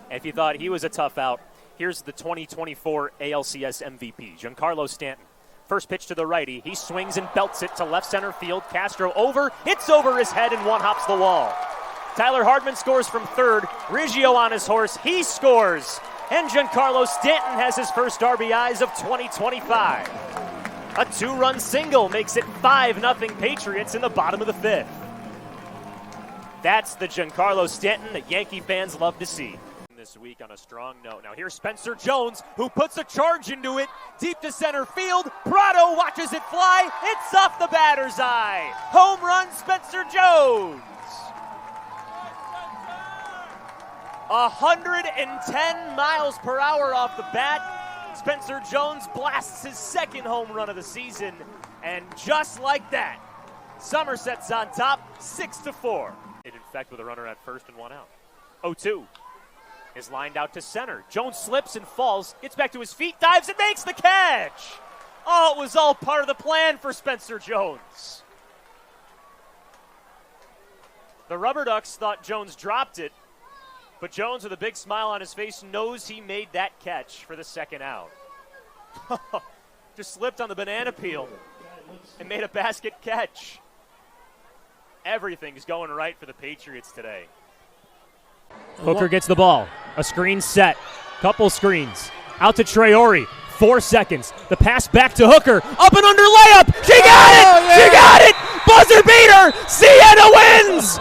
And if you thought he was a tough out, here's the 2024 ALCS MVP, Giancarlo Stanton. First pitch to the righty. He swings and belts it to left center field. Castro over, hits over his head and one-hops the wall. Tyler Hardman scores from third. Riggio on his horse. He scores. And Giancarlo Stanton has his first RBIs of 2025. A two-run single makes it 5-0 Patriots in the bottom of the fifth. That's the Giancarlo Stanton that Yankee fans love to see. This week on a strong note. Now here's Spencer Jones, who puts a charge into it. Deep to center field. Prado watches it fly. It's off the batter's eye. Home run, Spencer Jones. 110 miles per hour off the bat. Spencer Jones blasts his second home run of the season. And just like that, Somerset's on top, 6-4. In fact, with a runner at first and one out. 0-2. Is lined out to center. Jones slips and falls, gets back to his feet, dives and makes the catch. Oh, it was all part of the plan for Spencer Jones. The Rubber Ducks thought Jones dropped it, but Jones, with a big smile on his face, knows he made that catch for the second out. Just slipped on the banana peel and made a basket catch. Everything's going right for the Patriots today. Hooker gets the ball. A screen set. Couple screens. Out to Traore. 4 seconds. The pass back to Hooker. Up and under layup. She got it! Yeah. She got it! Buzzer beater! Sienna wins!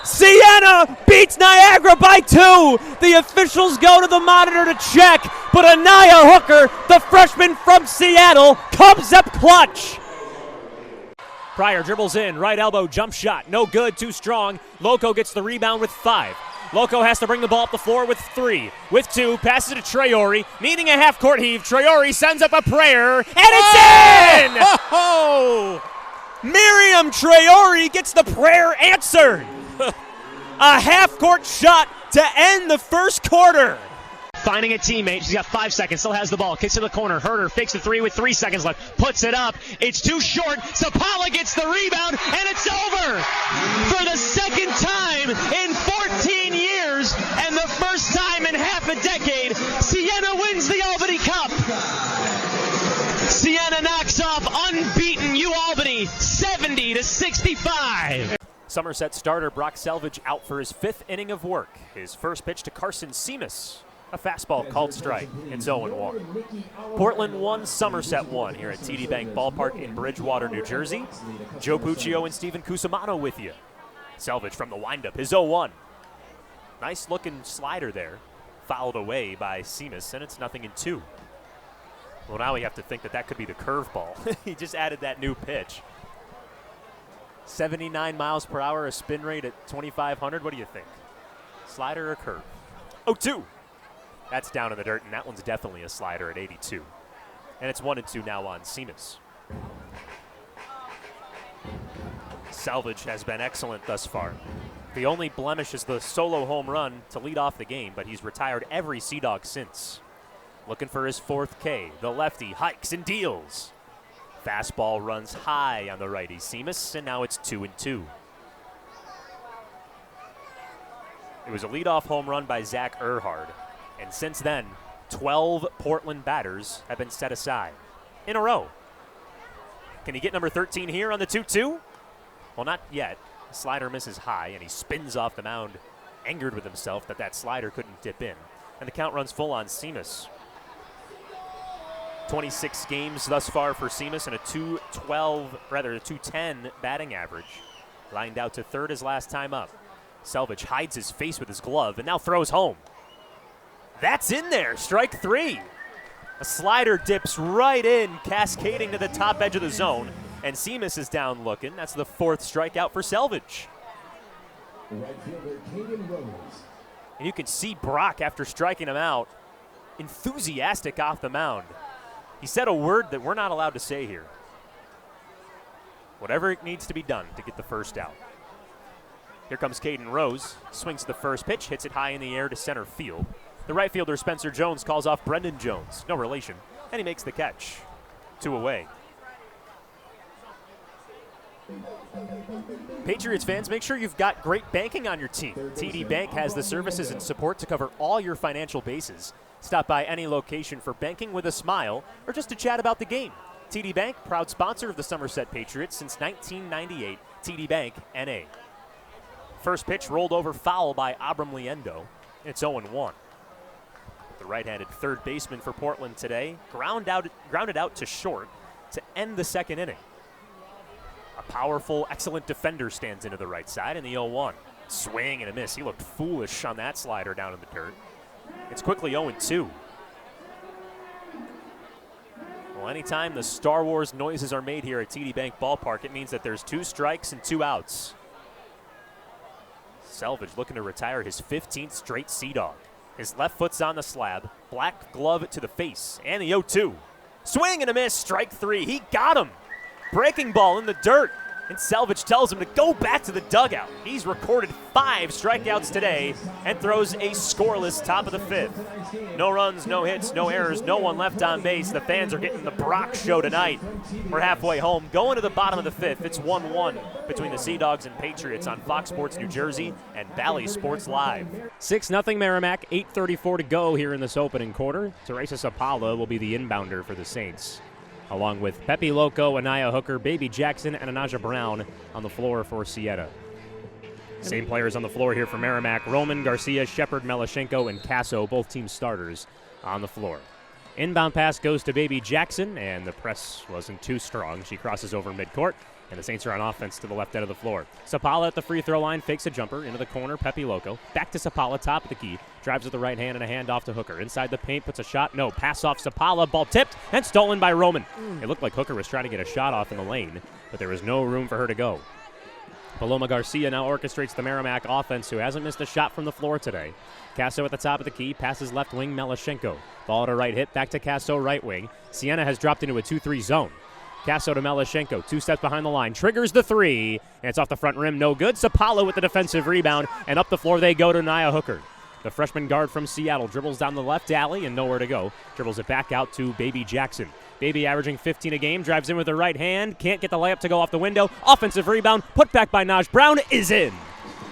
Sienna beats Niagara by 2. The officials go to the monitor to check, but Anaya Hooker, the freshman from Seattle, comes up clutch. Pryor dribbles in. Right elbow jump shot. No good. Too strong. Loco gets the rebound with 5. Loco has to bring the ball up the floor with 3. With 2, passes it to Traore, needing a half-court heave. Traore sends up a prayer, and it's in! Miriam Traore gets the prayer answered. A half-court shot to end the first quarter. Finding a teammate. She's got 5 seconds. Still has the ball. Kicks to the corner. Herder fakes the 3 with 3 seconds left. Puts it up. It's too short. Sapala gets the rebound, and it's over. For the second time in 14 years, and the first time in half a decade, Sienna wins the Albany Cup. Sienna knocks off unbeaten UAlbany 70-65. Somerset starter Brock Selvage out for his 5th inning of work. His first pitch to Carson Seamus. A fastball called strike. It's 0-1. Portland 1, Somerset 1 here at TD Bank Ballpark in Bridgewater, New Jersey. Joe Puccio and Steven Cusimano with you. Selvage from the windup, his 0-1. Nice looking slider there. Fouled away by Seamus, and it's 0-2. Well, now we have to think that could be the curveball. He just added that new pitch. 79 miles per hour, a spin rate at 2,500. What do you think? Slider or curve? 0-2. That's down in the dirt, and that one's definitely a slider at 82. And it's 1-2 now on Seamus. Selvage has been excellent thus far. The only blemish is the solo home run to lead off the game, but he's retired every Sea Dog since. Looking for his 4th K. The lefty hikes and deals. Fastball runs high on the righty Seamus, and now it's 2-2. It was a leadoff home run by Zach Erhard. And since then, 12 Portland batters have been set aside in a row. Can he get number 13 here on the 2-2? Well, not yet. The slider misses high, and he spins off the mound, angered with himself that slider couldn't dip in. And the count runs full on Seamus. 26 games thus far for Seamus and a 210 batting average. Lined out to third his last time up. Selvage hides his face with his glove and now throws home. That's in there, strike 3. A slider dips right in, cascading to the top edge of the zone. And Seamus is down looking. That's the 4th strikeout for Selvage. And you can see Brock, after striking him out, enthusiastic off the mound. He said a word that we're not allowed to say here. Whatever it needs to be done to get the first out. Here comes Caden Rose. Swings the first pitch, hits it high in the air to center field. The right fielder, Spencer Jones, calls off Brendan Jones. No relation. And he makes the catch. 2 away. Patriots fans, make sure you've got great banking on your team. TD Bank has the services and support to cover all your financial bases. Stop by any location for banking with a smile or just to chat about the game. TD Bank, proud sponsor of the Somerset Patriots since 1998. TD Bank, N.A. First pitch rolled over foul by Abram Liendo. It's 0-1. The right-handed third baseman for Portland today grounded out to short to end the second inning. A powerful, excellent defender stands into the right side in the 0-1. Swing and a miss. He looked foolish on that slider down in the dirt. It's quickly 0-2. Well, anytime the Star Wars noises are made here at TD Bank Ballpark, it means that there's 2 strikes and 2 outs. Selvage looking to retire his 15th straight Sea Dog. His left foot's on the slab, black glove to the face, and the 0-2. Swing and a miss, strike 3. He got him. Breaking ball in the dirt, and Selvage tells him to go back to the dugout. He's recorded 5 strikeouts today and throws a scoreless top of the 5th. No runs, no hits, no errors, no one left on base. The fans are getting the Brock show tonight. We're halfway home, going to the bottom of the 5th. It's 1-1 between the Sea Dogs and Patriots on Fox Sports New Jersey and Bally Sports Live. 6-0 Merrimack, 8:34 to go here in this opening quarter. Teresa Sapala will be the inbounder for the Saints, along with Pepe Loco, Anaya Hooker, Baby Jackson, and Anaja Brown on the floor for Siena. Same players on the floor here for Merrimack: Roman, Garcia, Shepard, Melashenko, and Casso, both team starters on the floor. Inbound pass goes to Baby Jackson, and the press wasn't too strong. She crosses over midcourt, and the Saints are on offense to the left end of the floor. Sapala at the free throw line fakes a jumper into the corner. Pepe Loco back to Sapala, top of the key, drives with the right hand and a handoff to Hooker. Inside the paint, puts a shot. No, pass off Sapala, ball tipped and stolen by Roman. It looked like Hooker was trying to get a shot off in the lane, but there was no room for her to go. Paloma Garcia now orchestrates the Merrimack offense, who hasn't missed a shot from the floor today. Casso at the top of the key, passes left wing, Melashenko. Ball at a right hit, back to Casso, right wing. Siena has dropped into a 2-3 zone. Casso to Melashenko, 2 steps behind the line, triggers the 3, and it's off the front rim, no good. Sapala with the defensive rebound, and up the floor they go to Nia Hooker. The freshman guard from Seattle dribbles down the left alley and nowhere to go. Dribbles it back out to Baby Jackson. Baby averaging 15 a game, drives in with the right hand, can't get the layup to go off the window. Offensive rebound, put back by Naj Brown, is in.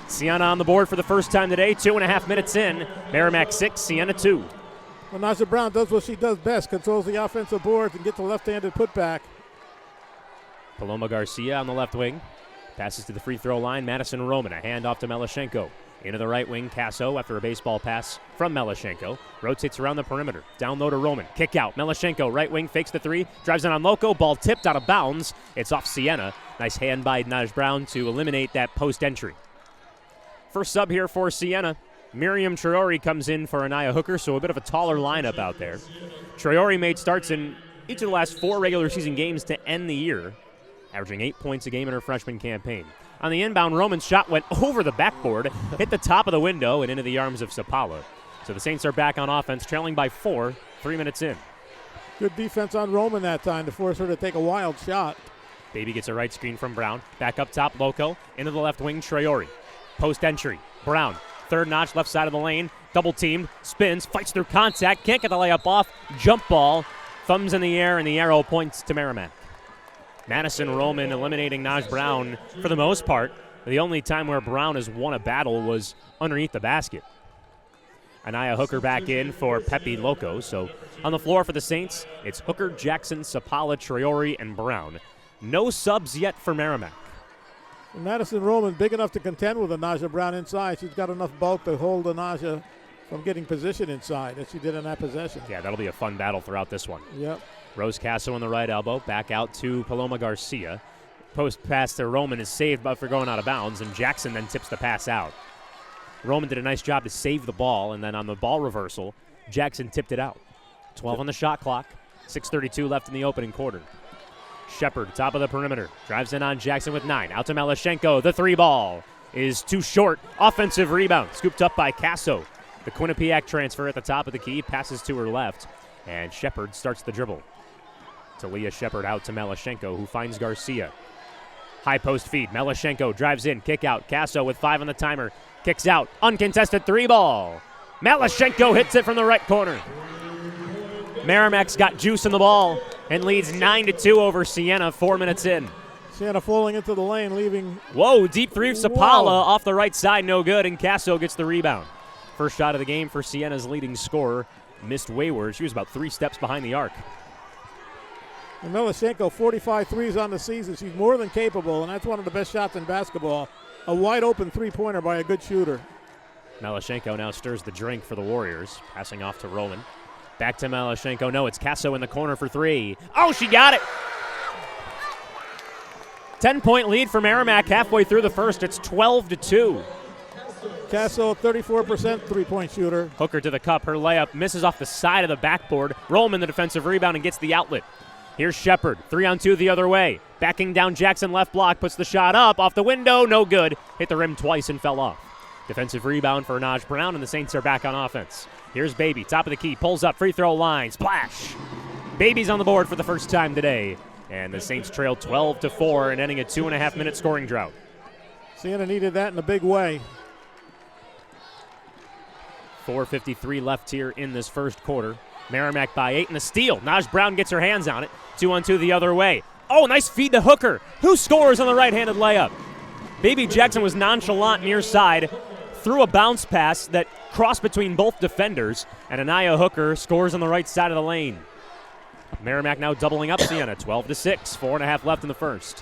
Siena on the board for the first time today, 2.5 minutes in. Merrimack 6, Siena 2. Well, Naja Brown does what she does best, controls the offensive boards and gets the left-handed putback. Paloma Garcia on the left wing. Passes to the free throw line. Madison Roman, a handoff to Melashenko. Into the right wing, Casso after a baseball pass from Melashenko. Rotates around the perimeter. Down low to Roman. Kick out. Melashenko, right wing, fakes the 3. Drives in on Loco. Ball tipped out of bounds. It's off Siena. Nice hand by Naj Brown to eliminate that post entry. First sub here for Siena. Miriam Traore comes in for Anaya Hooker, so a bit of a taller lineup out there. Traore made starts in each of the last 4 regular season games to end the year, averaging 8 points a game in her freshman campaign. On the inbound, Roman's shot went over the backboard, hit the top of the window, and into the arms of Sapala. So the Saints are back on offense, trailing by 4, 3 minutes in. Good defense on Roman that time to force her to take a wild shot. Baby gets a right screen from Brown. Back up top, Loco. Into the left wing, Traore. Post entry, Brown. Third notch, left side of the lane. Double teamed, spins, fights through contact, can't get the layup off. Jump ball, thumbs in the air, and the arrow points to Merrimack. Madison Roman eliminating Naj Brown for the most part. The only time where Brown has won a battle was underneath the basket. Anaya Hooker back in for Pepe Loco. So on the floor for the Saints, it's Hooker, Jackson, Sapala, Traore, and Brown. No subs yet for Merrimack. And Madison Roman, big enough to contend with Anaja Brown inside. She's got enough bulk to hold Anaja from getting position inside, as she did in that possession. Yeah, that'll be a fun battle throughout this one. Yep. Rose Casso on the right elbow, back out to Paloma Garcia. Post pass to Roman is saved but for going out of bounds, and Jackson then tips the pass out. Roman did a nice job to save the ball, and then on the ball reversal, Jackson tipped it out. 12 on the shot clock, 6:32 left in the opening quarter. Shepard, top of the perimeter, drives in on Jackson with 9. Out to Melashenko, the 3 ball is too short. Offensive rebound, scooped up by Casso. The Quinnipiac transfer at the top of the key, passes to her left, and Shepard starts the dribble. Talia Shepard out to Melashenko, who finds Garcia. High post feed, Melashenko drives in, kick out. Casso with 5 on the timer, kicks out, uncontested 3 ball. Melashenko hits it from the right corner. Merrimack's got juice in the ball and leads 9-2 over Siena, 4 minutes in. Sienna falling into the lane, leaving. Whoa, deep three of Sapala Whoa. off the right side, no good, and Casso gets the rebound. First shot of the game for Sienna's leading scorer. Missed wayward. She was about 3 steps behind the arc. And Milashenko, 45 threes on the season. She's more than capable, and that's one of the best shots in basketball. A wide open three-pointer by a good shooter. Milashenko now stirs the drink for the Warriors, passing off to Roman. Back to Milashenko. No, it's Casso in the corner for 3. Oh, she got it! 10-point lead for Merrimack halfway through the first. It's 12-2. Casso, 34% three-point shooter. Hooker to the cup. Her layup misses off the side of the backboard. Roman the defensive rebound and gets the outlet. Here's Shepard. 3-on-2 the other way. Backing down Jackson left block. Puts the shot up. Off the window. No good. Hit the rim twice and fell off. Defensive rebound for Naj Brown, and the Saints are back on offense. Here's Baby. Top of the key. Pulls up. Free throw line. Splash. Baby's on the board for the first time today. And the Saints trail 12-4 and ending a 2.5-minute scoring drought. Sienna needed that in a big way. 4:53 left here in this first quarter. Merrimack by 8 and a steal. Naj Brown gets her hands on it. 2-on-2 the other way. Oh, nice feed to Hooker, who scores on the right-handed layup. Baby Jackson was nonchalant near side, threw a bounce pass that crossed between both defenders, and Anaya Hooker scores on the right side of the lane. Merrimack now doubling up Sienna, 12-6, 4.5 left in the first.